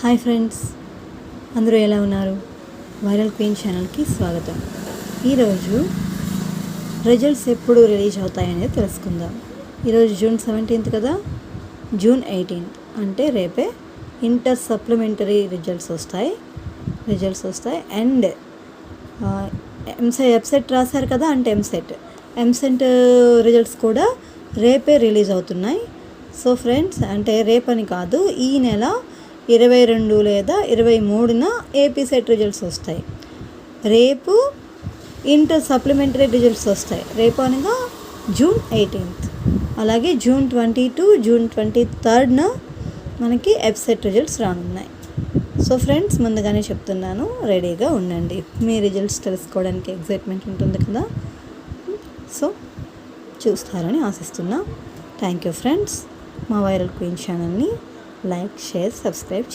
Hi friends, అందరూ ఎలా ఉన్నారు? వైరల్ క్వీన్ ఛానల్కి స్వాగతం. ఈరోజు రిజల్ట్స్ ఎప్పుడు రిలీజ్ అవుతాయనేది తెలుసుకుందాం. ఈరోజు జూన్ 17 కదా, జూన్ 18 అంటే రేపే ఇంటర్ సప్లిమెంటరీ రిజల్ట్స్ వస్తాయి. అండ్ ఎంసెట్ రాశారు కదా, అంటే ఎంసెట్ రిజల్ట్స్ కూడా రేపే రిలీజ్ అవుతున్నాయి. సో ఫ్రెండ్స్, అంటే రేపని కాదు, ఈ నెల 22 లేదా 23న ఏపీ సెట్ రిజల్ట్స్ వస్తాయి. రేపు ఇంటర్ సప్లిమెంటరీ రిజల్ట్స్ వస్తాయి. రేపు అనగా జూన్ 18. అలాగే జూన్ 22, జూన్ 23న మనకి ఎఫ్సెట్ రిజల్ట్స్ రానున్నాయి. సో ఫ్రెండ్స్, ముందుగానే చెప్తున్నాను, రెడీగా ఉండండి. మీ రిజల్ట్స్ తెలుసుకోవడానికి ఎగ్జైట్మెంట్ ఉంటుంది కదా. సో చూస్తారని ఆశిస్తున్నా. Thank you friends. మా వైరల్ క్వీన్ ఛానల్ని లైక్, షేర్, సబ్స్క్రైబ్ చేయండి.